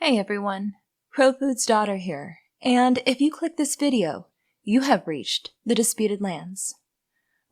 Hey everyone, ProFood's daughter here, and if you click this video, you have reached the Disputed Lands.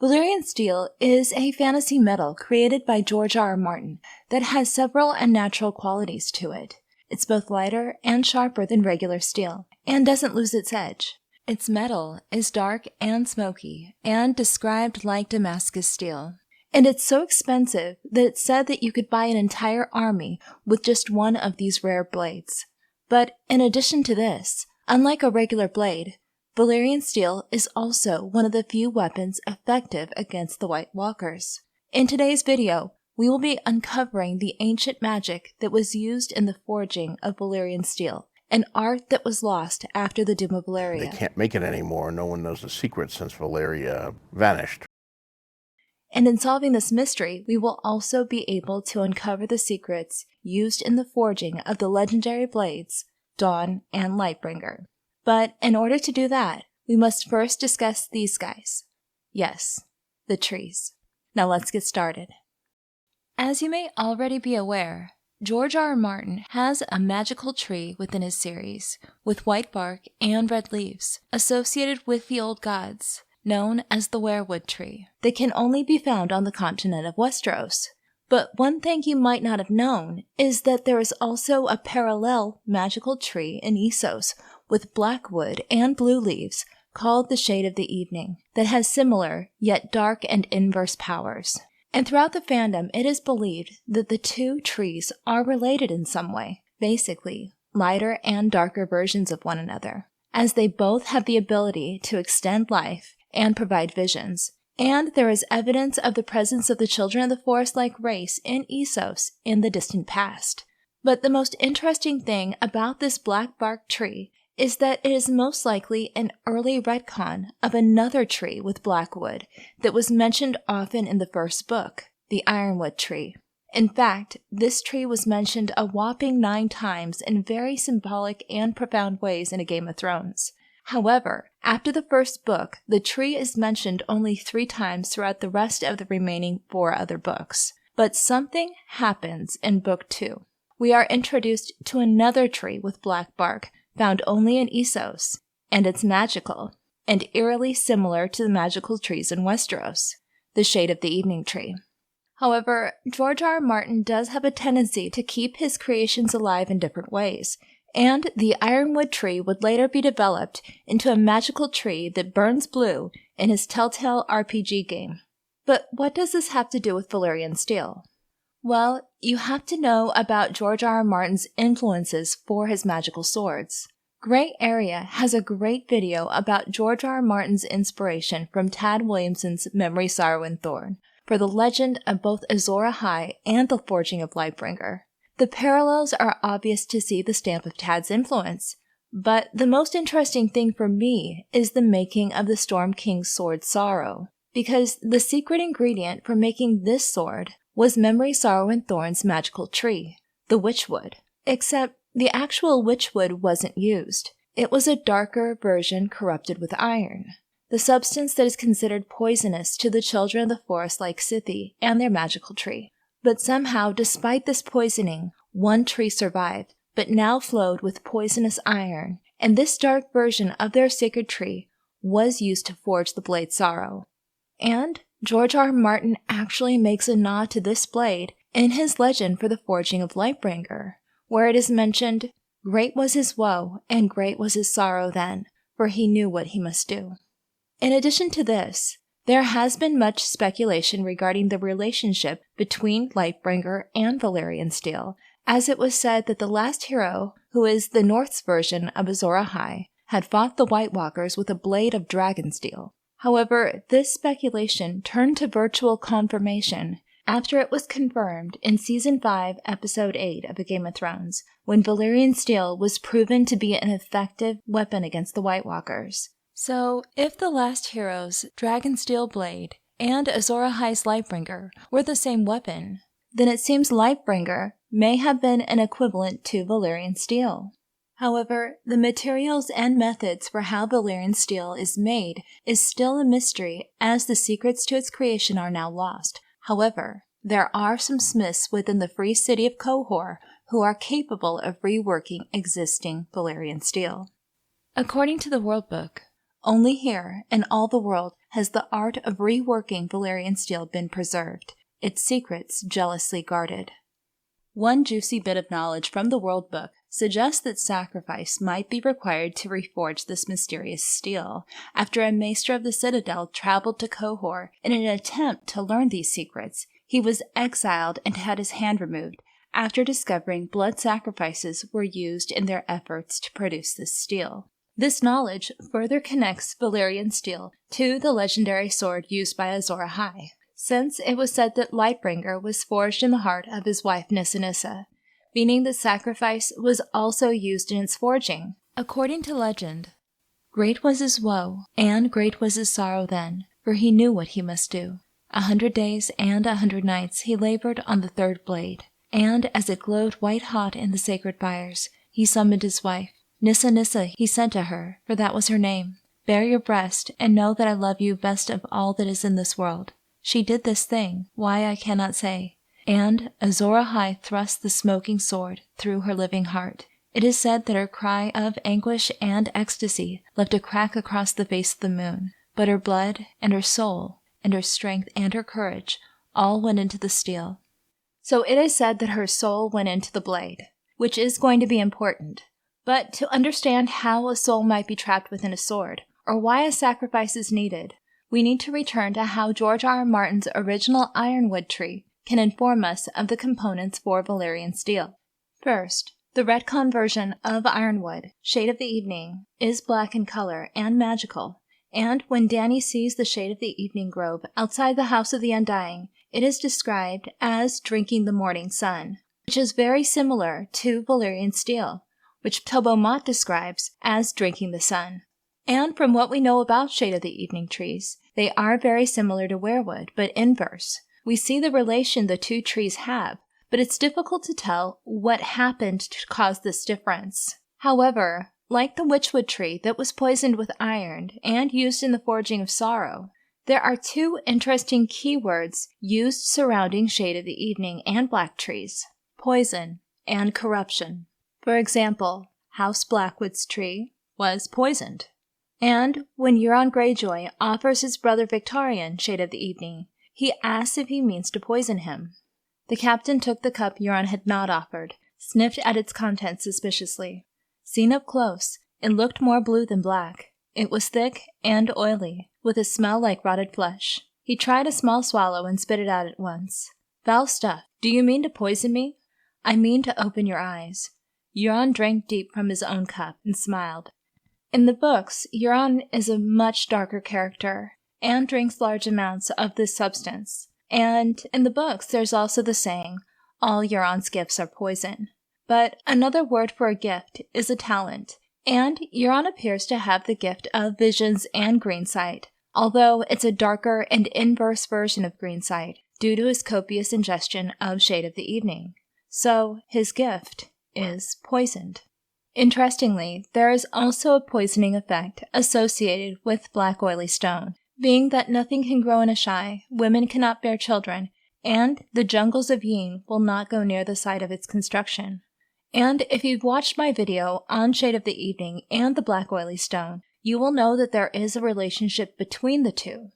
Valyrian Steel is a fantasy metal created by George R. R. Martin that has several unnatural qualities to it. It's both lighter and sharper than regular steel, and doesn't lose its edge. Its metal is dark and smoky, and described like Damascus steel. And it's so expensive that it's said that you could buy an entire army with just one of these rare blades. But in addition to this, unlike a regular blade, Valyrian Steel is also one of the few weapons effective against the White Walkers. In today's video, we will be uncovering the ancient magic that was used in the forging of Valyrian Steel, an art that was lost after the Doom of Valyria. They can't make it anymore. No one knows the secret since Valyria vanished. And in solving this mystery, we will also be able to uncover the secrets used in the forging of the legendary blades, Dawn and Lightbringer. But in order to do that, we must first discuss these guys. Yes, the trees. Now let's get started. As you may already be aware, George R. R. Martin has a magical tree within his series, with white bark and red leaves, associated with the old gods, known as the Weirwood tree, that can only be found on the continent of Westeros. But one thing you might not have known is that there is also a parallel magical tree in Essos with black wood and blue leaves called the Shade of the Evening that has similar yet dark and inverse powers. And throughout the fandom, it is believed that the two trees are related in some way, basically lighter and darker versions of one another, as they both have the ability to extend life and provide visions. And there is evidence of the presence of the Children of the Forest-like race in Essos in the distant past. But the most interesting thing about this black bark tree is that it is most likely an early retcon of another tree with black wood that was mentioned often in the first book, the Ironwood tree. In fact, this tree was mentioned a whopping 9 times in very symbolic and profound ways in A Game of Thrones. However, after the first book, the tree is mentioned only 3 times throughout the rest of the remaining 4 other books. But something happens in Book 2. We are introduced to another tree with black bark, found only in Essos, and it's magical, and eerily similar to the magical trees in Westeros, the Shade of the Evening tree. However, George R. R. Martin does have a tendency to keep his creations alive in different ways, and the Ironwood tree would later be developed into a magical tree that burns blue in his Telltale RPG game. But what does this have to do with Valyrian Steel? Well, you have to know about George R. R. Martin's influences for his magical swords. Gray Area has a great video about George R. R. Martin's inspiration from Tad Williamson's Memory, Sorrow, and Thorn for the legend of both Azor Ahai and the forging of Lightbringer. The parallels are obvious to see the stamp of Tad's influence, but the most interesting thing for me is the making of the Storm King's sword Sorrow, because the secret ingredient for making this sword was Memory, Sorrow, and Thorn's magical tree, the Witchwood. Except the actual Witchwood wasn't used. It was a darker version corrupted with iron, the substance that is considered poisonous to the Children of the Forest like Scythe and their magical tree. But somehow, despite this poisoning, one tree survived, but now flowed with poisonous iron, and this dark version of their sacred tree was used to forge the blade Sorrow. And George R. R. Martin actually makes a nod to this blade in his legend for the forging of Lightbringer, where it is mentioned, "Great was his woe, and great was his sorrow then, for he knew what he must do." In addition to this, there has been much speculation regarding the relationship between Lightbringer and Valyrian Steel, as it was said that the last hero, who is the North's version of Azor Ahai, had fought the White Walkers with a blade of dragon steel. However, this speculation turned to virtual confirmation after it was confirmed in Season 5, Episode 8 of A Game of Thrones, when Valyrian Steel was proven to be an effective weapon against the White Walkers. So, if the last hero's dragon steel blade and Azor Ahai's Lightbringer were the same weapon, then it seems Lightbringer may have been an equivalent to Valyrian Steel. However, the materials and methods for how Valyrian Steel is made is still a mystery, as the secrets to its creation are now lost. However, there are some smiths within the free city of Qohor who are capable of reworking existing Valyrian steel. According to the World Book, only here in all the world has the art of reworking Valyrian steel been preserved, its secrets jealously guarded. One juicy bit of knowledge from the World Book suggests that sacrifice might be required to reforge this mysterious steel, after a maester of the Citadel traveled to Qohor in an attempt to learn these secrets. He was exiled and had his hand removed after discovering blood sacrifices were used in their efforts to produce this steel. This knowledge further connects Valyrian steel to the legendary sword used by Azor Ahai, since it was said that Lightbringer was forged in the heart of his wife Nissa Nissa, meaning that sacrifice was also used in its forging. According to legend, great was his woe, and great was his sorrow then, for he knew what he must do. 100 days and 100 nights he labored on the third blade, and as it glowed white-hot in the sacred fires, he summoned his wife. Nissa Nissa he sent to her, for that was her name. Bare your breast, and know that I love you best of all that is in this world. She did this thing, why I cannot say, and Azor Ahai thrust the smoking sword through her living heart. It is said that her cry of anguish and ecstasy left a crack across the face of the moon, but her blood and her soul and her strength and her courage all went into the steel. So it is said that her soul went into the blade, which is going to be important. But to understand how a soul might be trapped within a sword, or why a sacrifice is needed, we need to return to how George R. R. Martin's original Ironwood tree can inform us of the components for Valyrian steel. First, the retcon version of Ironwood, Shade of the Evening, is black in color and magical, and when Dany sees the Shade of the Evening grove outside the House of the Undying, it is described as drinking the morning sun, which is very similar to Valyrian steel, which Tobo Mott describes as drinking the sun. And from what we know about Shade of the Evening trees, they are very similar to Weirwood, but inverse. We see the relation the two trees have, but it's difficult to tell what happened to cause this difference. However, like the Witchwood tree that was poisoned with iron and used in the forging of sorrow, there are two interesting keywords used surrounding Shade of the Evening and black trees: poison and corruption. For example, House Blackwood's tree was poisoned. And when Euron Greyjoy offers his brother Victorian Shade of the Evening, he asks if he means to poison him. The captain took the cup Euron had not offered, sniffed at its contents suspiciously. Seen up close, it looked more blue than black. It was thick and oily, with a smell like rotted flesh. He tried a small swallow and spit it out at once. Foul stuff. Do you mean to poison me? I mean to open your eyes. Euron drank deep from his own cup and smiled. In the books, Euron is a much darker character and drinks large amounts of this substance. And in the books, there's also the saying, all Euron's gifts are poison. But another word for a gift is a talent, and Euron appears to have the gift of visions and green sight, although it's a darker and inverse version of green sight due to his copious ingestion of Shade of the Evening. So his gift is poisoned. Interestingly, there is also a poisoning effect associated with black oily stone, being that nothing can grow in Asshai, women cannot bear children, and the jungles of Yin will not go near the site of its construction. And if you've watched my video on Shade of the Evening and the black oily stone, you will know that there is a relationship between the two.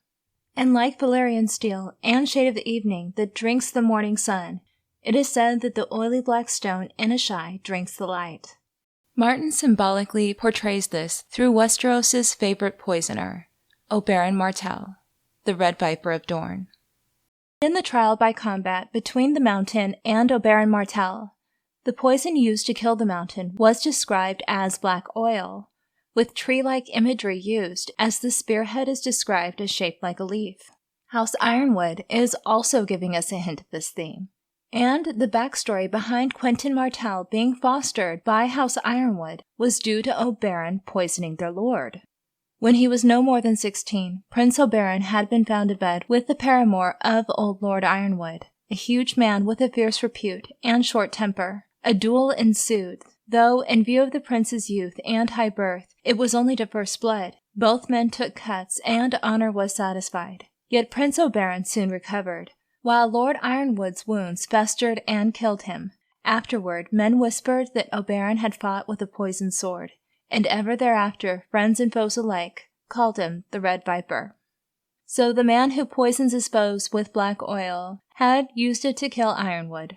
And like Valyrian steel and Shade of the Evening that drinks the morning sun, it is said that the oily black stone in Asshai drinks the light. Martin symbolically portrays this through Westeros' favorite poisoner, Oberyn Martell, the Red Viper of Dorne. In the trial by combat between the Mountain and Oberyn Martell, the poison used to kill the Mountain was described as black oil, with tree-like imagery used as the spearhead is described as shaped like a leaf. House Ironwood is also giving us a hint of this theme. And the backstory behind Quentyn Martell being fostered by House Ironwood was due to Oberyn poisoning their lord. When he was no more than 16, Prince Oberyn had been found in bed with the paramour of Old Lord Ironwood, a huge man with a fierce repute and short temper. A duel ensued, though in view of the prince's youth and high birth, it was only to first blood. Both men took cuts and honor was satisfied. Yet Prince Oberyn soon recovered. while Lord Ironwood's wounds festered and killed him. Afterward, men whispered that Oberyn had fought with a poisoned sword, and ever thereafter friends and foes alike called him the Red Viper. So the man who poisons his foes with black oil had used it to kill Ironwood.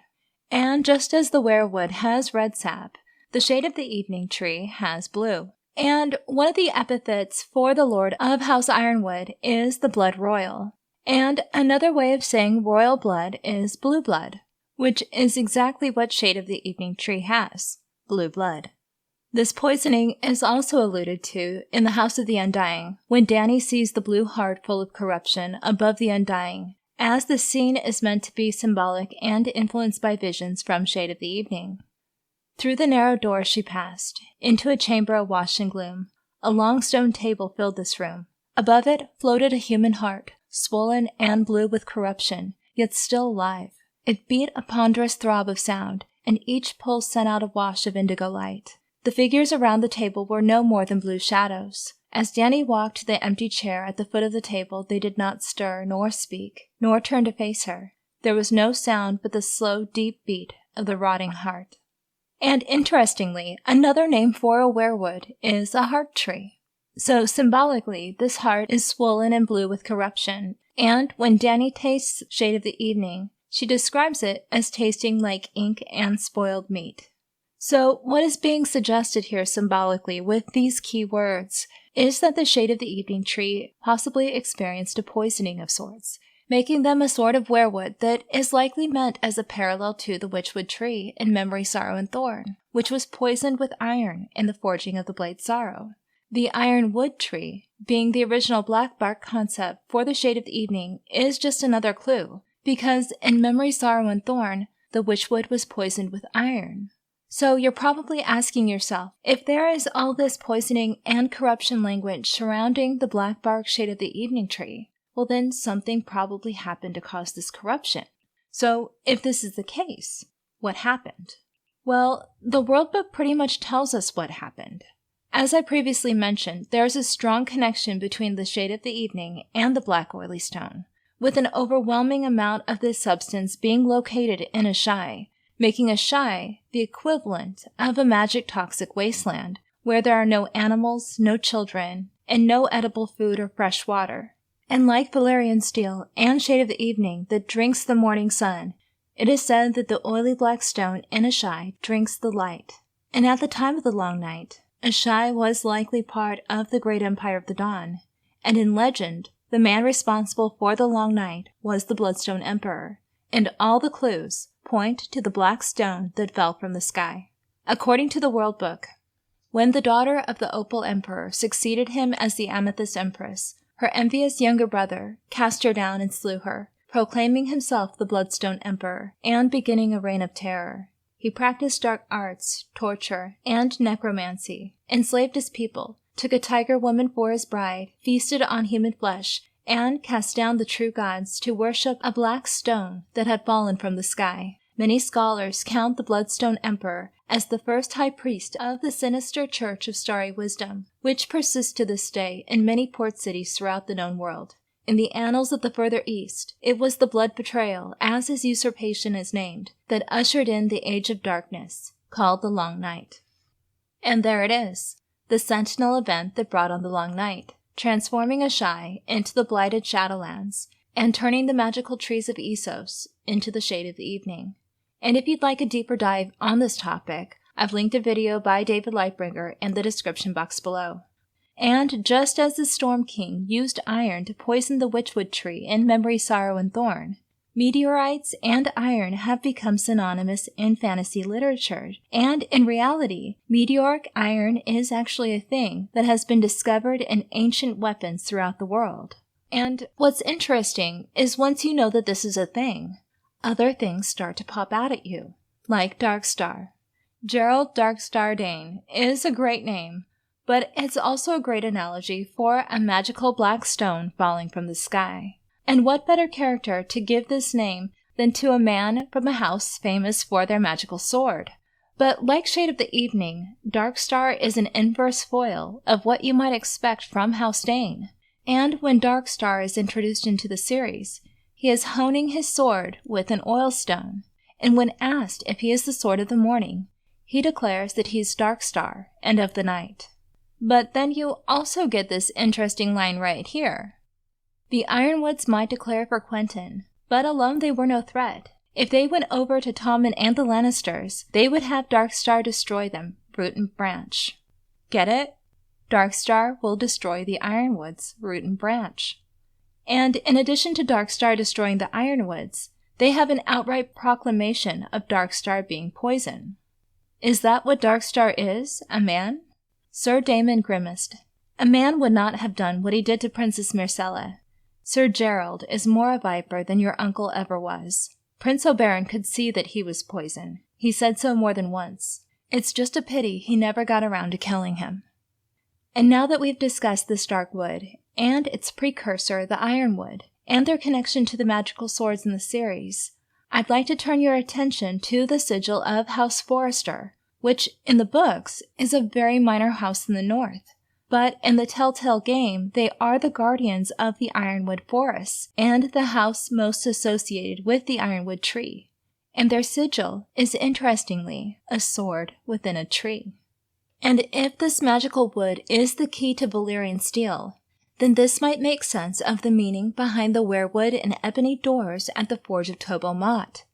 And just as the weirwood has red sap, the shade of the evening tree has blue. And one of the epithets for the Lord of House Ironwood is the blood royal. And another way of saying royal blood is blue blood, which is exactly what shade of the evening tree has, blue blood. This poisoning is also alluded to in the House of the Undying, when Dany sees the blue heart full of corruption above the Undying, as the scene is meant to be symbolic and influenced by visions from Shade of the Evening. Through the narrow door she passed, into a chamber awash in gloom. A long stone table filled this room. Above it floated a human heart, swollen and blue with corruption, yet still alive. It beat a ponderous throb of sound, and each pulse sent out a wash of indigo light. The figures around the table were no more than blue shadows. As Dany walked to the empty chair at the foot of the table, they did not stir, nor speak, nor turn to face her. There was no sound but the slow, deep beat of the rotting heart. And interestingly, another name for a weirwood is a heart tree. So symbolically, this heart is swollen and blue with corruption, and when Dany tastes Shade of the Evening, she describes it as tasting like ink and spoiled meat. So what is being suggested here symbolically with these key words is that the Shade of the Evening tree possibly experienced a poisoning of sorts, making them a sort of weirwood that is likely meant as a parallel to the witchwood tree in Memory, Sorrow, and Thorn, which was poisoned with iron in the forging of the blade Sorrow. The ironwood tree, being the original black bark concept for the Shade of the Evening, is just another clue, because in Memory, Sorrow, and Thorn, the witchwood was poisoned with iron. So you're probably asking yourself, if there is all this poisoning and corruption language surrounding the black bark Shade of the Evening tree, well then something probably happened to cause this corruption. So if this is the case, what happened? Well, the World Book pretty much tells us what happened. As I previously mentioned, there is a strong connection between the Shade of the Evening and the black oily stone, with an overwhelming amount of this substance being located in Asshai, making Asshai the equivalent of a magic toxic wasteland, where there are no animals, no children, and no edible food or fresh water. And like Valyrian Steel and Shade of the Evening that drinks the morning sun, it is said that the oily black stone in Asshai drinks the light. And at the time of the Long Night, Asshai was likely part of the Great Empire of the Dawn, and in legend, the man responsible for the Long Night was the Bloodstone Emperor, and all the clues point to the black stone that fell from the sky. According to the World Book, when the daughter of the Opal Emperor succeeded him as the Amethyst Empress, her envious younger brother cast her down and slew her, proclaiming himself the Bloodstone Emperor, and beginning a reign of terror. He practiced dark arts, torture, and necromancy, enslaved his people, took a tiger woman for his bride, feasted on human flesh, and cast down the true gods to worship a black stone that had fallen from the sky. Many scholars count the Bloodstone Emperor as the first high priest of the sinister Church of Starry Wisdom, which persists to this day in many port cities throughout the known world. In the annals of the further east, it was the blood betrayal, as his usurpation is named, that ushered in the Age of Darkness, called the Long Night. And there it is, the sentinel event that brought on the Long Night, transforming Asshai into the blighted Shadowlands, and turning the magical trees of Essos into the Shade of the Evening. And if you'd like a deeper dive on this topic, I've linked a video by David Lightbringer in the description box below. And just as the Storm King used iron to poison the witchwood tree in Memory, Sorrow, and Thorn, meteorites and iron have become synonymous in fantasy literature, and in reality, meteoric iron is actually a thing that has been discovered in ancient weapons throughout the world. And what's interesting is once you know that this is a thing, other things start to pop out at you, like Darkstar. Gerald Darkstar Dayne is a great name, but it's also a great analogy for a magical black stone falling from the sky. And what better character to give this name than to a man from a house famous for their magical sword? But like Shade of the Evening, Darkstar is an inverse foil of what you might expect from House Dayne. And when Darkstar is introduced into the series, he is honing his sword with an oil stone, and when asked if he is the Sword of the Morning, he declares that he's Darkstar and of the night. But then you also get this interesting line right here. The Ironwoods might declare for Quentyn, but alone they were no threat. If they went over to Tommen and the Lannisters, they would have Darkstar destroy them, root and branch. Get it? Darkstar will destroy the Ironwoods, root and branch. And in addition to Darkstar destroying the Ironwoods, they have an outright proclamation of Darkstar being poison. Is that what Darkstar is, a man? Sir Daemon grimaced. A man would not have done what he did to Princess Myrcella. Sir Gerald is more a viper than your uncle ever was. Prince Oberyn could see that he was poison. He said so more than once. It's just a pity he never got around to killing him. And now that we've discussed this dark wood, and its precursor, the Ironwood, and their connection to the magical swords in the series, I'd like to turn your attention to the sigil of House Forrester, which, in the books, is a very minor house in the north. But in the Telltale game, they are the guardians of the Ironwood forests, and the house most associated with the Ironwood tree. And their sigil is, interestingly, a sword within a tree. And if this magical wood is the key to Valyrian Steel, then this might make sense of the meaning behind the weirwood and ebony doors at the Forge of Tobo Mott.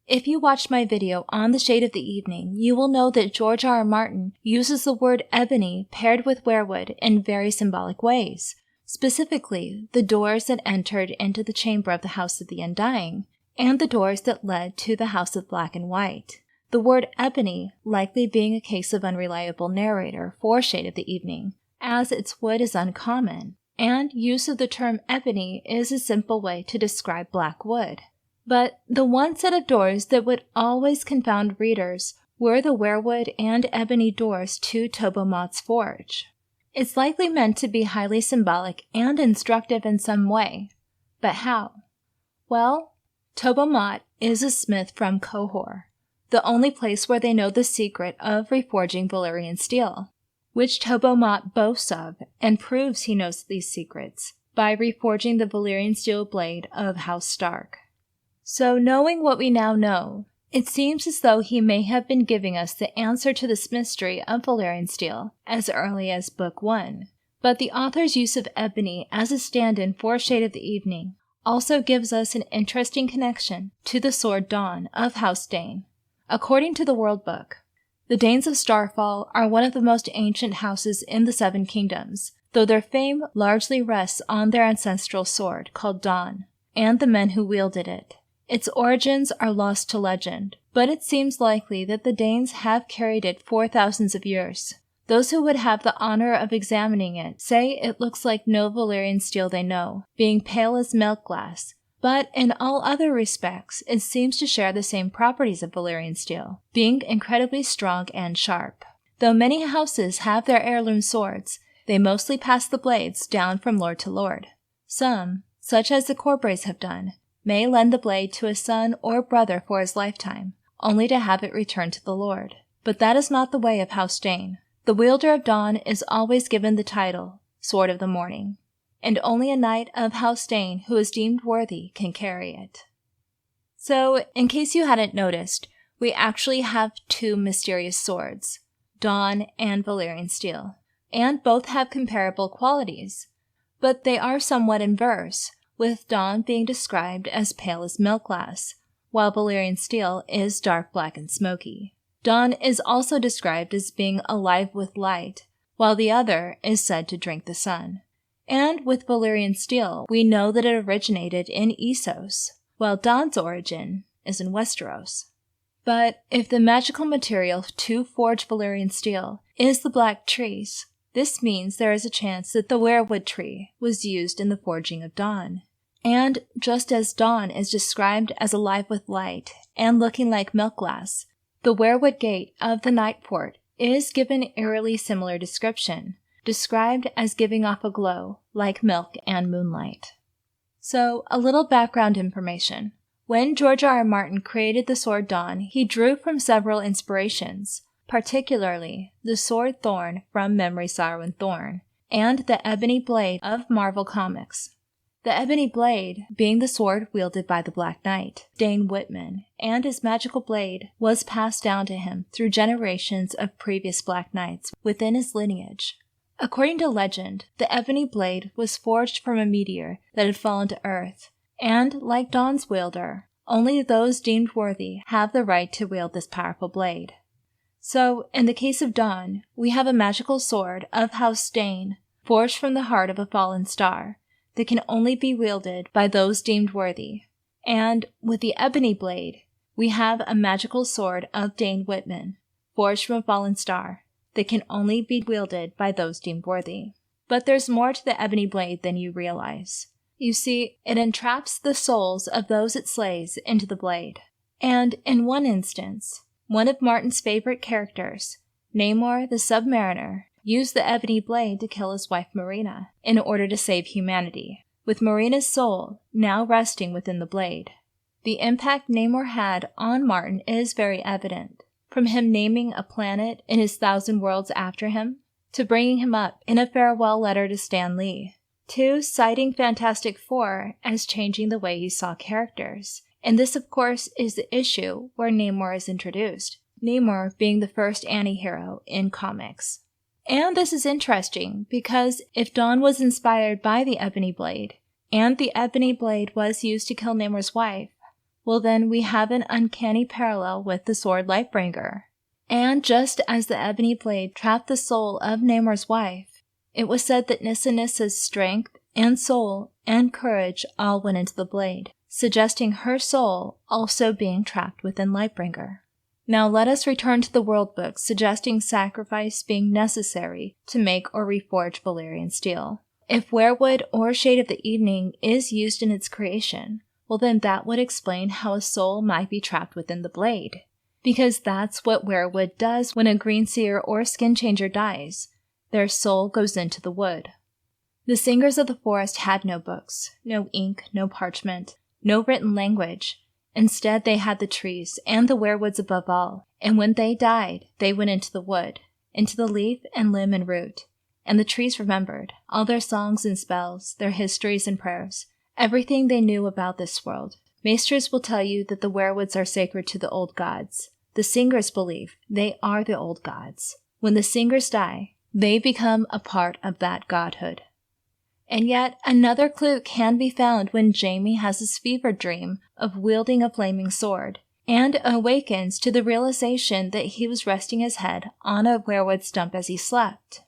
If you watched my video on the Shade of the Evening, you will know that George R. R. Martin uses the word ebony paired with weirwood in very symbolic ways, specifically the doors that entered into the chamber of the House of the Undying, and the doors that led to the House of Black and White. The word ebony likely being a case of unreliable narrator for Shade of the Evening, as its wood is uncommon, and use of the term ebony is a simple way to describe black wood. But the one set of doors that would always confound readers were the weirwood and ebony doors to Tobo Mott's forge. It's likely meant to be highly symbolic and instructive in some way. But how? Well, Tobo Mott is a smith from Qohor, the only place where they know the secret of reforging Valyrian Steel, which Tobo Mott boasts of and proves he knows these secrets by reforging the Valyrian Steel blade of House Stark. So knowing what we now know, it seems as though he may have been giving us the answer to this mystery of Valyrian Steel as early as Book 1. But the author's use of ebony as a stand-in for Shade of the Evening also gives us an interesting connection to the sword Dawn of House Dayne. According to the World Book, the Danes of Starfall are one of the most ancient houses in the Seven Kingdoms, though their fame largely rests on their ancestral sword called Dawn, and the men who wielded it. Its origins are lost to legend, but it seems likely that the Danes have carried it for thousands of years. Those who would have the honor of examining it say it looks like no Valyrian steel they know, being pale as milk glass, but in all other respects it seems to share the same properties of Valyrian steel, being incredibly strong and sharp. Though many houses have their heirloom swords, they mostly pass the blades down from lord to lord. Some, such as the Corbrays have done, may lend the blade to a son or brother for his lifetime, only to have it returned to the lord. But that is not the way of House Dayne. The wielder of Dawn is always given the title, Sword of the Morning, and only a knight of House Dayne who is deemed worthy can carry it. So, in case you hadn't noticed, we actually have two mysterious swords, Dawn and Valyrian Steel, and both have comparable qualities, but they are somewhat inverse, with Dawn being described as pale as milk glass, while Valyrian Steel is dark black and smoky. Dawn is also described as being alive with light, while the other is said to drink the sun. And with Valyrian Steel, we know that it originated in Essos, while Dawn's origin is in Westeros. But if the magical material to forge Valyrian Steel is the black trees, this means there is a chance that the weirwood tree was used in the forging of Dawn. And just as Dawn is described as alive with light and looking like milk glass, the weirwood gate of the Night Port is given an eerily similar description, described as giving off a glow like milk and moonlight. So, a little background information. When George R. R. Martin created the sword Dawn, he drew from several inspirations, particularly the sword Thorn from Memory, Sorrow, and Thorn, and the ebony blade of Marvel Comics. The ebony blade being the sword wielded by the Black Knight, Dayne Whitman, and his magical blade was passed down to him through generations of previous Black Knights within his lineage. According to legend, the ebony blade was forged from a meteor that had fallen to Earth, and, like Dawn's wielder, only those deemed worthy have the right to wield this powerful blade. So, in the case of Dawn, we have a magical sword of House Dayne, forged from the heart of a fallen star, that can only be wielded by those deemed worthy. And, with the ebony blade, we have a magical sword of Dayne Whitman, forged from a fallen star, that can only be wielded by those deemed worthy. But there's more to the ebony blade than you realize. You see, it entraps the souls of those it slays into the blade. And in one instance, one of Martin's favorite characters, Namor the Submariner, used the ebony blade to kill his wife Marina in order to save humanity, with Marina's soul now resting within the blade. The impact Namor had on Martin is very evident, from him naming a planet in his 1,000 Worlds after him, to bringing him up in a farewell letter to Stan Lee, to citing Fantastic Four as changing the way he saw characters. And this, of course, is the issue where Namor is introduced, Namor being the first anti-hero in comics. And this is interesting, because if Dawn was inspired by the ebony blade, and the ebony blade was used to kill Namor's wife, well then we have an uncanny parallel with the sword Lightbringer. And just as the ebony blade trapped the soul of Namor's wife, it was said that Nissa Nissa's strength and soul and courage all went into the blade, suggesting her soul also being trapped within Lightbringer. Now let us return to the world book suggesting sacrifice being necessary to make or reforge Valyrian Steel. If Weirwood or Shade of the Evening is used in its creation, well then that would explain how a soul might be trapped within the blade. Because that's what Weirwood does when a Greenseer or Skin Changer dies. Their soul goes into the wood. The Singers of the Forest had no books, no ink, no parchment, no written language. Instead, they had the trees, and the weirwoods above all, and when they died, they went into the wood, into the leaf and limb and root, and the trees remembered, all their songs and spells, their histories and prayers, everything they knew about this world. Maesters will tell you that the weirwoods are sacred to the old gods. The singers believe they are the old gods. When the singers die, they become a part of that godhood. And yet, another clue can be found when Jaime has his fever dream of wielding a flaming sword, and awakens to the realization that he was resting his head on a weirwood stump as he slept.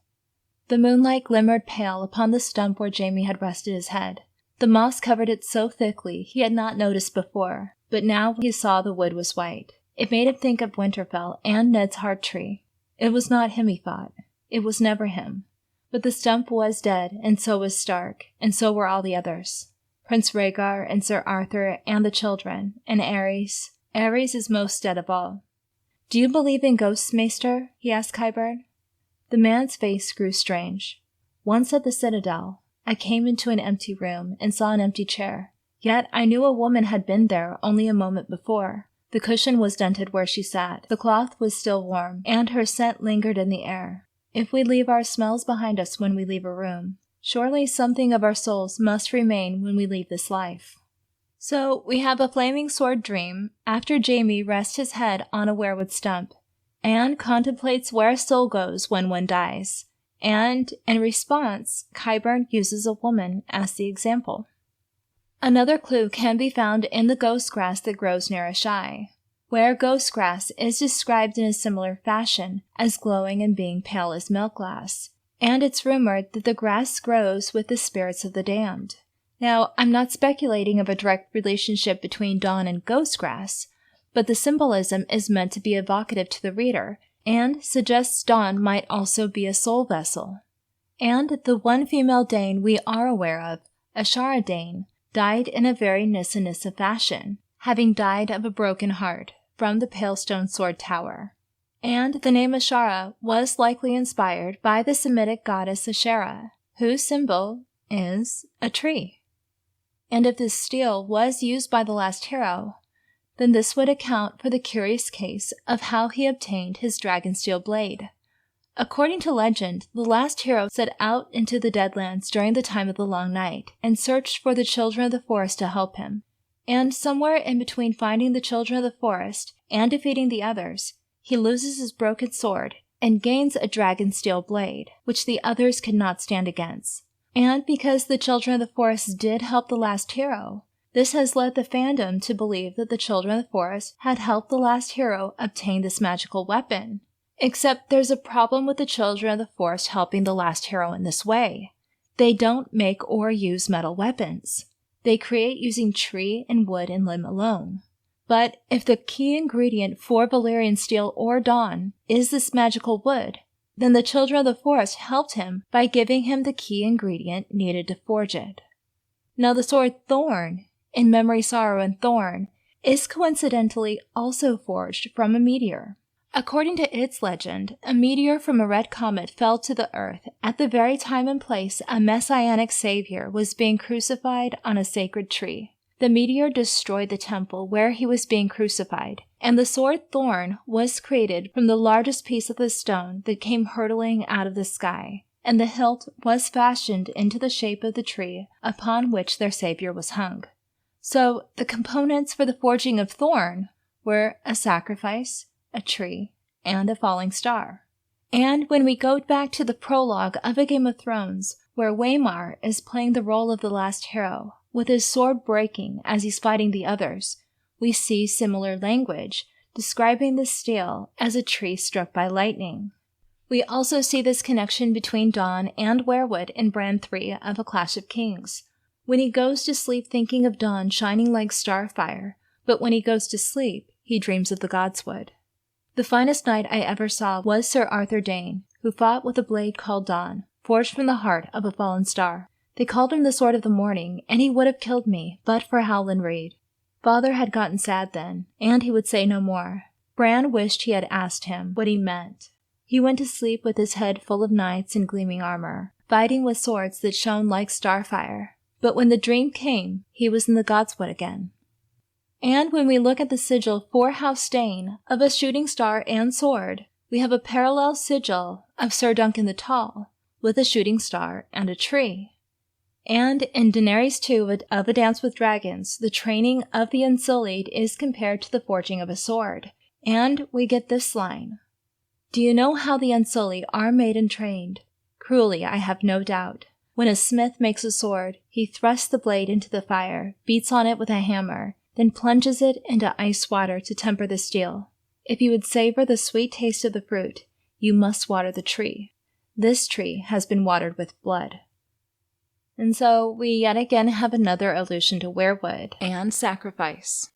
The moonlight glimmered pale upon the stump where Jaime had rested his head. The moss covered it so thickly he had not noticed before, but now he saw the wood was white. It made him think of Winterfell and Ned's heart tree. It was not him, he thought. It was never him. But the stump was dead, and so was Stark, and so were all the others. Prince Rhaegar, and Sir Arthur, and the children, and Aerys. Aerys is most dead of all. "Do you believe in ghosts, Maester?" he asked Qyburn. The man's face grew strange. "Once at the Citadel, I came into an empty room, and saw an empty chair. Yet I knew a woman had been there only a moment before. The cushion was dented where she sat, the cloth was still warm, and her scent lingered in the air. If we leave our smells behind us when we leave a room, surely something of our souls must remain when we leave this life." So we have a flaming sword dream after Jaime rests his head on a weirwood stump, and contemplates where a soul goes when one dies. And, in response, Qyburn uses a woman as the example. Another clue can be found in the ghost grass that grows near Asshai, where ghost grass is described in a similar fashion as glowing and being pale as milk glass, and it's rumored that the grass grows with the spirits of the damned. Now, I'm not speculating of a direct relationship between Dawn and ghost grass, but the symbolism is meant to be evocative to the reader, and suggests Dawn might also be a soul vessel. And the one female Dayne we are aware of, Ashara Dayne, died in a very Nissa Nissa fashion, having died of a broken heart from the Palestone Sword Tower. And the name Ashara was likely inspired by the Semitic goddess Ashara, whose symbol is a tree. And if this steel was used by the last hero, then this would account for the curious case of how he obtained his dragon steel blade. According to legend, the last hero set out into the Deadlands during the time of the Long Night and searched for the children of the forest to help him. And somewhere in between finding the children of the forest and defeating the others, he loses his broken sword and gains a dragon steel blade, which the others could not stand against. And because the children of the forest did help the last hero, this has led the fandom to believe that the children of the forest had helped the last hero obtain this magical weapon. Except there's a problem with the children of the forest helping the last hero in this way. They don't make or use metal weapons. They create using tree and wood and limb alone. But if the key ingredient for Valyrian Steel or Dawn is this magical wood, then the children of the forest helped him by giving him the key ingredient needed to forge it. Now the sword Thorn, in Memory, Sorrow, and Thorn, is coincidentally also forged from a meteor. According to its legend, a meteor from a red comet fell to the earth at the very time and place a messianic savior was being crucified on a sacred tree. The meteor destroyed the temple where he was being crucified, and the sword Thorn was created from the largest piece of the stone that came hurtling out of the sky, and the hilt was fashioned into the shape of the tree upon which their savior was hung. So the components for the forging of Thorn were a sacrifice, a tree, and a falling star. And when we go back to the prologue of A Game of Thrones, where Waymar is playing the role of the last hero, with his sword breaking as he's fighting the others, we see similar language, describing the steel as a tree struck by lightning. We also see this connection between Dawn and Weirwood in Brand 3 of A Clash of Kings, when he goes to sleep thinking of Dawn shining like starfire, but when he goes to sleep, he dreams of the Godswood. The finest knight I ever saw was Sir Arthur Dayne, who fought with a blade called Dawn, forged from the heart of a fallen star. They called him the Sword of the Morning, and he would have killed me, but for Howland Reed. Father had gotten sad then, and he would say no more. Bran wished he had asked him what he meant. He went to sleep with his head full of knights in gleaming armor, fighting with swords that shone like starfire. But when the dream came, he was in the Godswood again. And when we look at the sigil for House Dayne of a shooting star and sword, we have a parallel sigil of Sir Duncan the Tall, with a shooting star and a tree. And in Daenerys 2 of A Dance with Dragons, the training of the Unsullied is compared to the forging of a sword, and we get this line. Do you know how the Unsullied are made and trained? Cruelly, I have no doubt. When a smith makes a sword, he thrusts the blade into the fire, beats on it with a hammer, then plunges it into ice water to temper the steel. If you would savor the sweet taste of the fruit, you must water the tree. This tree has been watered with blood. And so we yet again have another allusion to Weirwood and sacrifice.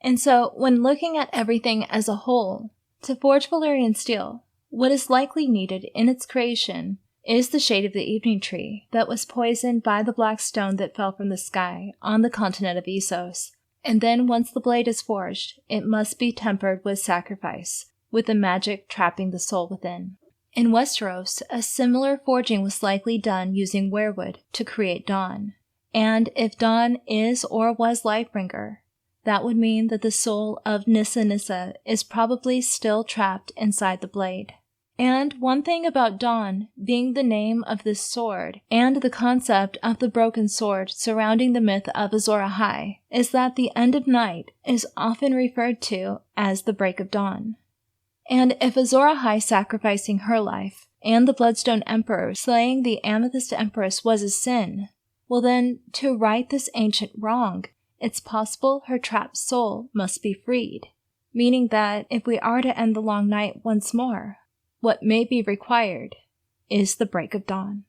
And so when looking at everything as a whole, to forge Valyrian Steel, what is likely needed in its creation is the shade of the evening tree that was poisoned by the black stone that fell from the sky on the continent of Essos. And then once the blade is forged, it must be tempered with sacrifice, with the magic trapping the soul within. In Westeros, a similar forging was likely done using Weirwood to create Dawn. And if Dawn is or was Lightbringer, that would mean that the soul of Nissa Nissa is probably still trapped inside the blade. And one thing about Dawn being the name of this sword, and the concept of the broken sword surrounding the myth of Azor Ahai, is that the end of night is often referred to as the break of dawn. And if Azor Ahai sacrificing her life, and the Bloodstone Emperor slaying the Amethyst Empress was a sin, well then, to right this ancient wrong, it's possible her trapped soul must be freed, meaning that if we are to end the long night once more, what may be required is the break of dawn.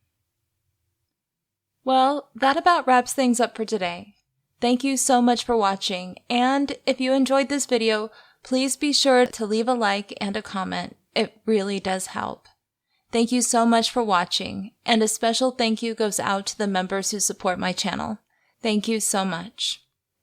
Well, that about wraps things up for today. Thank you so much for watching, and if you enjoyed this video, please be sure to leave a like and a comment. It really does help. Thank you so much for watching, and a special thank you goes out to the members who support my channel. Thank you so much.